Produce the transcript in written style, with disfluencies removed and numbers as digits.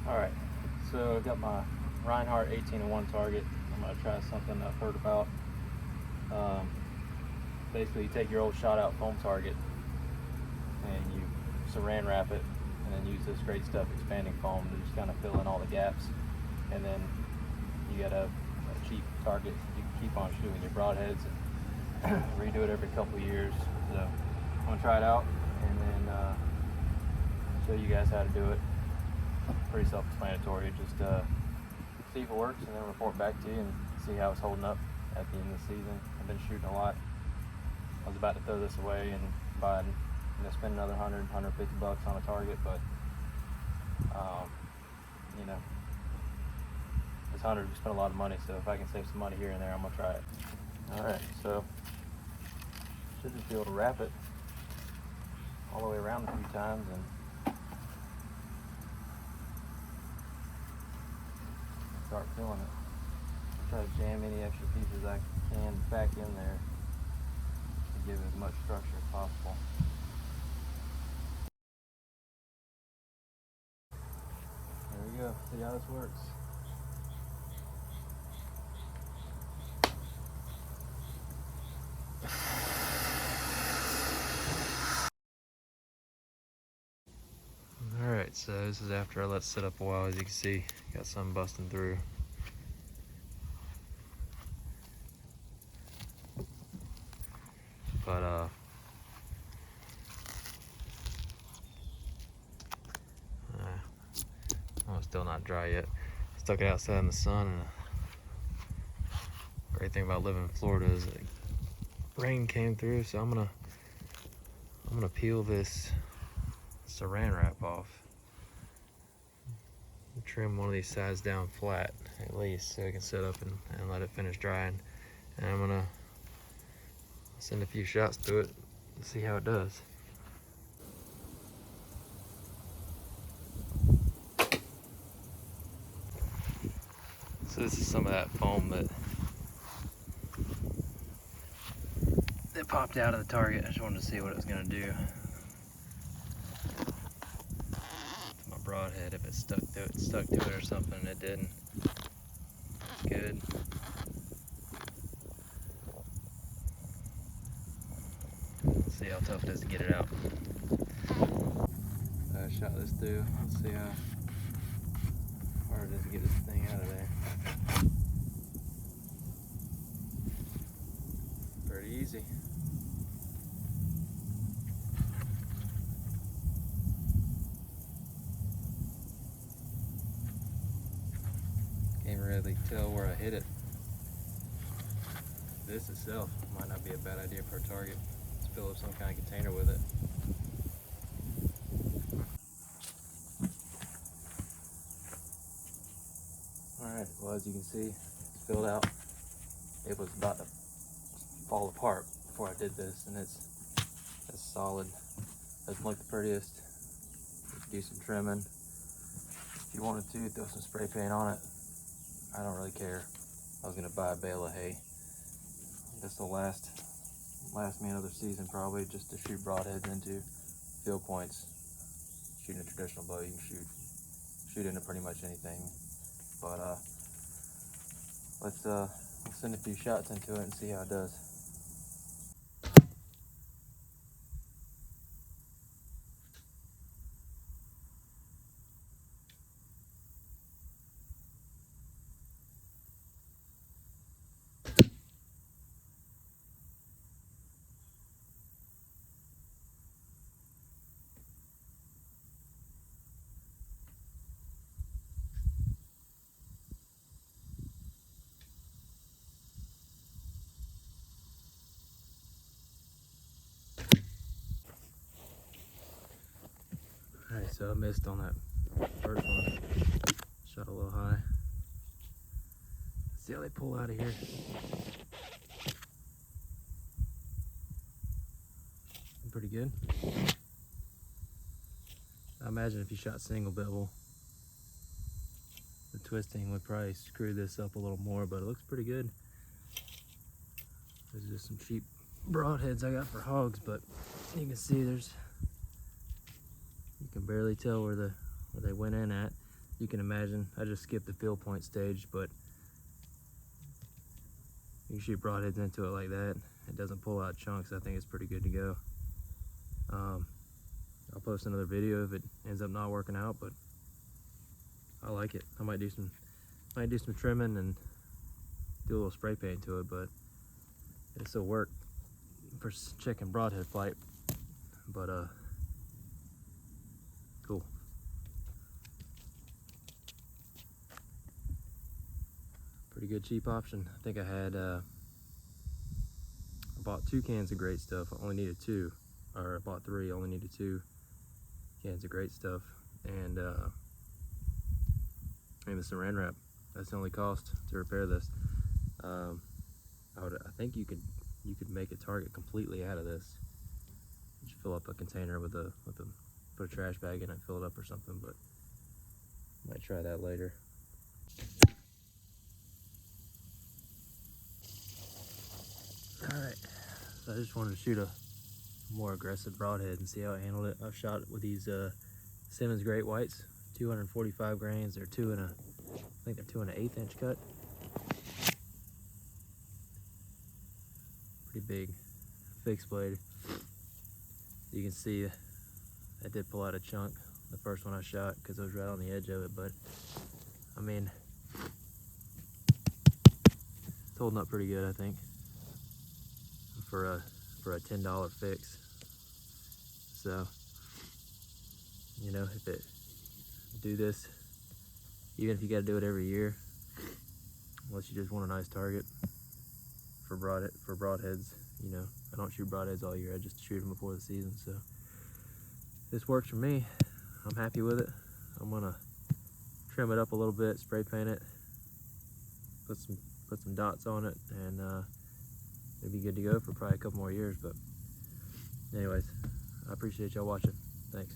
Alright, so I've got my Reinhardt 18-1 target. I'm going to try something I've heard about. Basically, you take your old shot out foam target and you saran wrap it, and then use this great stuff expanding foam to just kind of fill in all the gaps. And then you got a cheap target you can keep on shooting your broadheads and redo it every couple of years. So I'm going to try it out and then show you guys how to do it. Pretty self-explanatory. Just see if it works and then report back to you and see how it's holding up at the end of the season. I've been shooting a lot. I was about to throw this away and buy, spend another $100, $150 on a target, but it's 100. We spent a lot of money, so if I can save some money here and there, I'm gonna try it. All right, so should just be able to wrap it all the way around a few times and start filling it. Try to jam any extra pieces I can back in there to give it as much structure as possible. There we go. See how this works. Alright, so this is after I let it sit up a while. As you can see, got some busting through. But oh, it's still not dry yet. Stuck it outside in the sun, and the great thing about living in Florida is that rain came through, so I'm gonna peel this saran wrap off. Trim one of these sides down flat at least so it can sit up and let it finish drying. And I'm gonna send a few shots to it and see how it does. So this is some of that foam that popped out of the target. I just wanted to see what it was gonna do to my broadhead, if it stuck to it or something, and it didn't. It's good. Let's see how tough it is to get it out. I shot this through. Let's see how hard it is to get this thing out of there. Pretty easy. Can't really tell where I hit it. This itself might not be a bad idea for a target. Let's fill up some kind of container with it. Alright, well, as you can see, it's filled out. It was about to fall apart before I did this, and it's solid. Doesn't look the prettiest. Do some trimming. If you wanted to, throw some spray paint on it. I don't really care. I was gonna buy a bale of hay. This will last me another season probably, just to shoot broadheads into field points. Shooting a traditional bow, you can shoot into pretty much anything. But let's send a few shots into it and see how it does. Alright, so I missed on that first one. Shot a little high. See how they pull out of here. Pretty good. I imagine if you shot single bevel, the twisting would probably screw this up a little more, but it looks pretty good. There's just some cheap broadheads I got for hogs, but you can see you can barely tell where they went in at. you can imagine, I just skipped the field point stage, but you shoot broadheads into it like that, it doesn't pull out chunks. I think it's pretty good to go. I'll post another video if it ends up not working out, but I like it. I might do some trimming and do a little spray paint to it, but it still work for checking broadhead flight. But cool. Pretty good cheap option. I think I had I bought 2 cans of great stuff. I only needed 2, or I bought 3. I only needed 2 cans of great stuff, and the saran wrap. That's the only cost to repair this. I think you could make a target completely out of this. Just fill up a container with a put a trash bag in it, fill it up or something. But might try that later. All right, so I just wanted to shoot a more aggressive broadhead and see how I handled it. I've shot it with these Simmons Great Whites, 245 grains. They're I think they're 2 1/8 inch cut. Pretty big fixed blade. You can see I did pull out a chunk the first one I shot because it was right on the edge of it, but I mean, it's holding up pretty good, I think, for a $10 fix. So, you know, do this, even if you got to do it every year, unless you just want a nice target for broadheads. You know, I don't shoot broadheads all year. I just shoot them before the season. So this works for me. I'm happy with it. I'm gonna trim it up a little bit, spray paint it, put some dots on it, and it'll be good to go for probably a couple more years. But anyways, I appreciate y'all watching. Thanks.